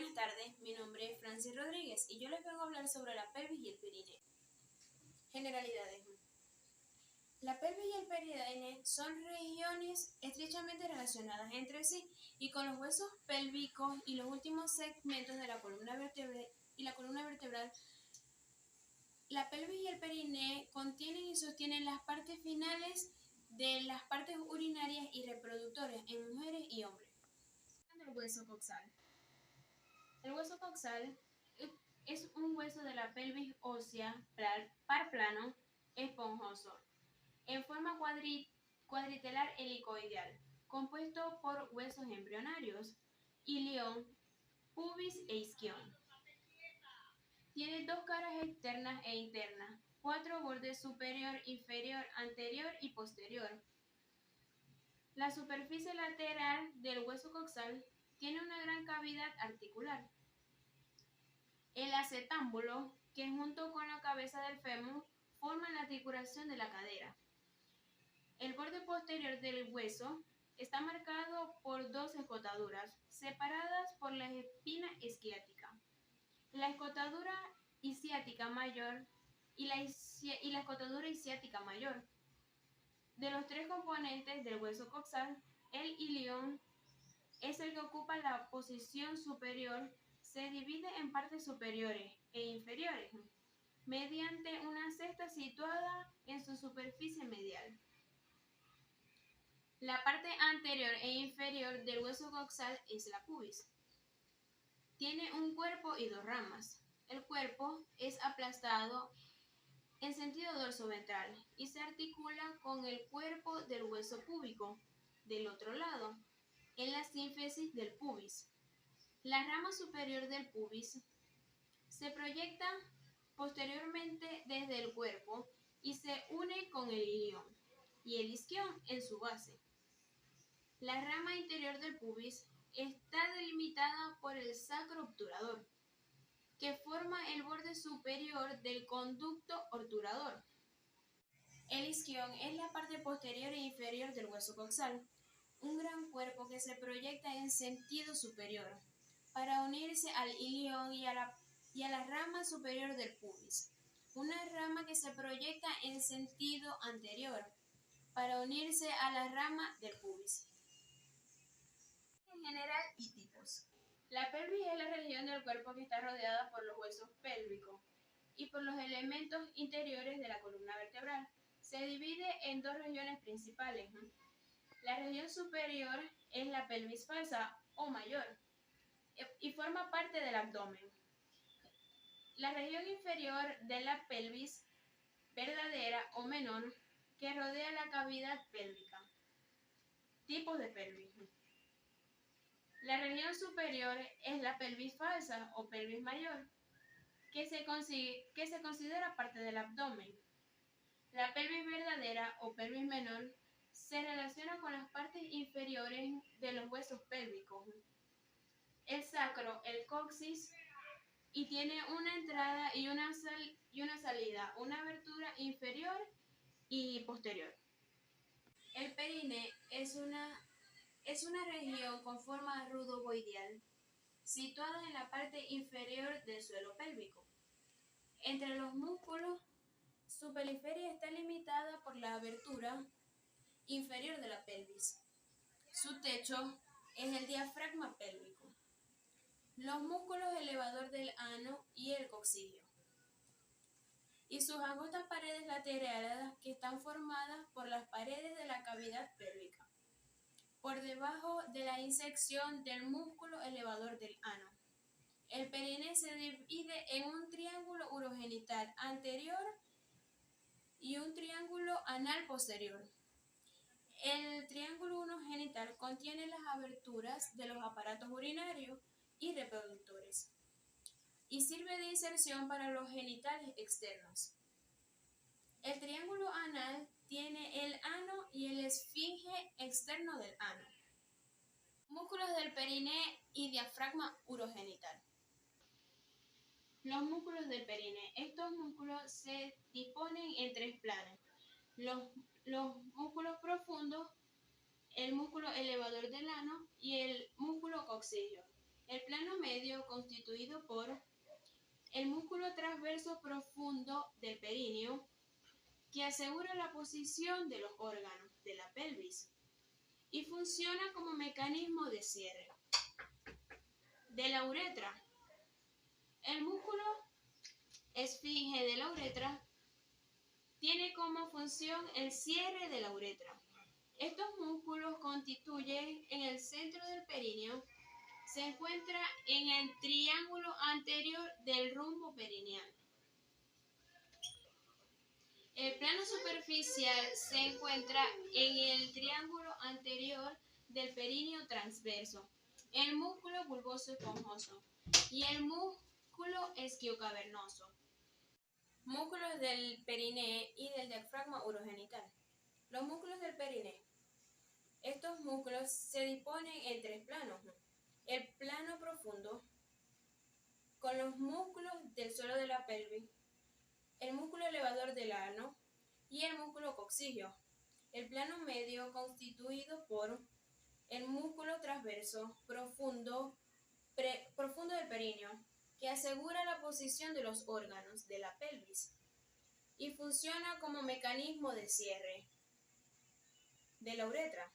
Buenas tardes, mi nombre es Francis Rodríguez y yo les vengo a hablar sobre la pelvis y el perineo. Generalidades. La pelvis y el perineo son regiones estrechamente relacionadas entre sí y con los huesos pélvicos y los últimos segmentos de la columna vertebral. La pelvis y el perineo contienen y sostienen las partes finales de las partes urinarias y reproductoras en mujeres y hombres. El hueso coxal. El hueso coxal es un hueso de la pelvis ósea parplano esponjoso, en forma cuadritelar helicoidal, compuesto por huesos embrionarios, ilión, pubis e isquion. Tiene dos caras externas e internas, 4 bordes superior, inferior, anterior y posterior. La superficie lateral del hueso coxal tiene una gran cavidad articular. El acetábulo, que junto con la cabeza del fémur forma la articulación de la cadera. El borde posterior del hueso está marcado por dos escotaduras, separadas por la espina isquiática. La escotadura isquiática mayor y la escotadura isquiática mayor. De los tres componentes del hueso coxal, el ilión es el que ocupa la posición superior. Se divide en partes superiores e inferiores, mediante una cesta situada en su superficie medial. La parte anterior e inferior del hueso coxal es la pubis. Tiene un cuerpo y dos ramas. El cuerpo es aplastado en sentido dorso-ventral y se articula con el cuerpo del hueso púbico del otro lado, en la sínfisis del pubis. La rama superior del pubis se proyecta posteriormente desde el cuerpo y se une con el ilión y el isquion en su base. La rama interior del pubis está delimitada por el sacro obturador, que forma el borde superior del conducto obturador. El isquion es la parte posterior e inferior del hueso coxal, un gran cuerpo que se proyecta en sentido superior para unirse al ilión y a la rama superior del pubis. Una rama que se proyecta en sentido anterior para unirse a la rama del pubis. En general y tipos. La pelvis es la región del cuerpo que está rodeada por los huesos pélvicos y por los elementos interiores de la columna vertebral. Se divide en dos regiones principales. La región superior es la pelvis falsa o mayor y forma parte del abdomen. La región inferior de la pelvis verdadera o menor que rodea la cavidad pélvica. Tipos de pelvis. La región superior es la pelvis falsa o pelvis mayor, que se considera parte del abdomen. La pelvis verdadera o pelvis menor se relaciona con las partes inferiores de los huesos pélvicos, el sacro, el coxis, y tiene una entrada y una salida, una abertura inferior y posterior. El perineo es una región con forma rugoboideal, situada en la parte inferior del suelo pélvico. Entre los músculos, su periferia está limitada por la abertura inferior de la pelvis. Su techo es el diafragma pélvico, los músculos elevador del ano y el coccígeo, y sus angostas paredes laterales que están formadas por las paredes de la cavidad pélvica, por debajo de la insección del músculo elevador del ano. El perineo se divide en un triángulo urogenital anterior y un triángulo anal posterior. El triángulo urogenital contiene las aberturas de los aparatos urinarios y reproductores y sirve de inserción para los genitales externos. El triángulo anal tiene el ano y el esfinge externo del ano. Músculos del perineo y diafragma urogenital. Los músculos del perineo. Estos músculos se disponen en tres planos. Los músculos profundos, el músculo elevador del ano y el músculo coccígeo. El plano medio constituido por el músculo transverso profundo del períneo, que asegura la posición de los órganos de la pelvis y funciona como mecanismo de cierre. De la uretra. El músculo esfinge de la uretra tiene como función el cierre de la uretra. Estos músculos constituyen en el centro del períneo, se encuentra en el triángulo anterior del rumbo perineal. El plano superficial se encuentra en el triángulo anterior del períneo transverso, el músculo bulboso esponjoso y el músculo esquiocavernoso. Músculos del periné y del diafragma urogenital. Los músculos del periné. Estos músculos se disponen en tres planos. El plano profundo, con los músculos del suelo de la pelvis, el músculo elevador del ano y el músculo coccigio. El plano medio, constituido por el músculo transverso profundo del períneo, que asegura la posición de los órganos de la pelvis y funciona como mecanismo de cierre. De la uretra.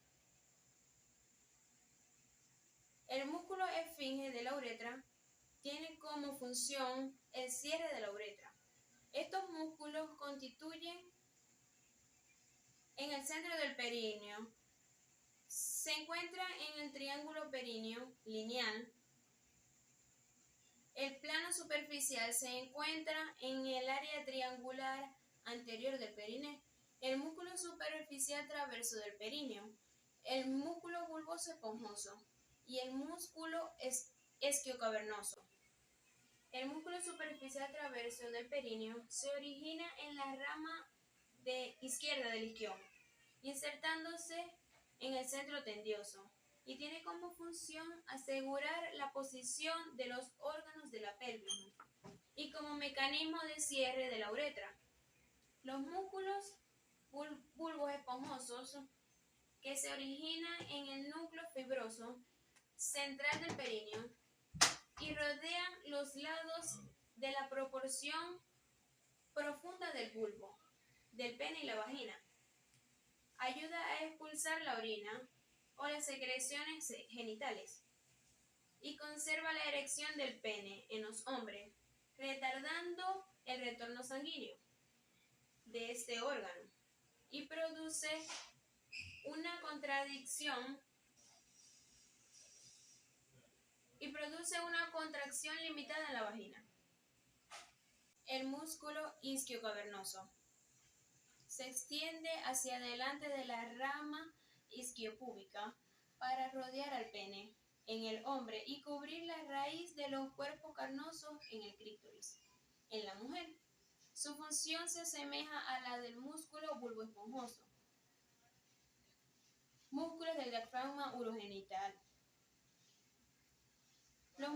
El músculo esfinge de la uretra tiene como función el cierre de la uretra. Estos músculos constituyen en el centro del períneo. Se encuentra en el triángulo períneo lineal. El plano superficial se encuentra en el área triangular anterior del periné. El músculo superficial transverso del períneo, el músculo bulboso esponjoso y el músculo esquiocavernoso. El músculo superficial transverso del períneo se origina en la rama izquierda del isquion, insertándose en el centro tendinoso, y tiene como función asegurar la posición de los órganos de la pelvis y como mecanismo de cierre de la uretra. Los músculos bulbos esponjosos, que se originan en el núcleo fibroso central del períneo y rodean los lados de la porción profunda del bulbo, del pene y la vagina. Ayuda a expulsar la orina o las secreciones genitales y conserva la erección del pene en los hombres, retardando el retorno sanguíneo de este órgano y produce una contracción limitada en la vagina. El músculo isquiocavernoso se extiende hacia adelante de la rama isquiopúbica para rodear al pene en el hombre y cubrir la raíz de los cuerpos carnosos en el clítoris. En la mujer, su función se asemeja a la del músculo bulboesponjoso. Músculos del diafragma urogenital. Los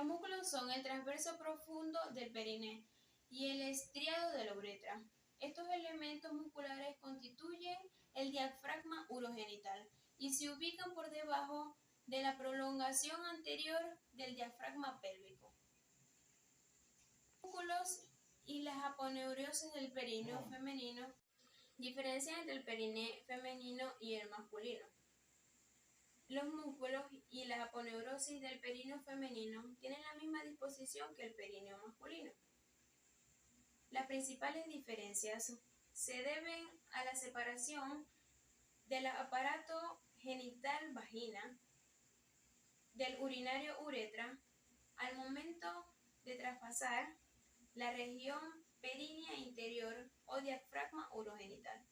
músculos son el transverso profundo del periné y el estriado de la uretra. Estos elementos musculares constituyen el diafragma urogenital y se ubican por debajo de la prolongación anterior del diafragma pélvico. Los músculos y las aponeurosis del perineo femenino diferencian entre el periné femenino y el masculino. Los músculos y la aponeurosis del perineo femenino tienen la misma disposición que el perineo masculino. Las principales diferencias se deben a la separación del aparato genital vagina del urinario uretra al momento de traspasar la región perínea interior o diafragma urogenital.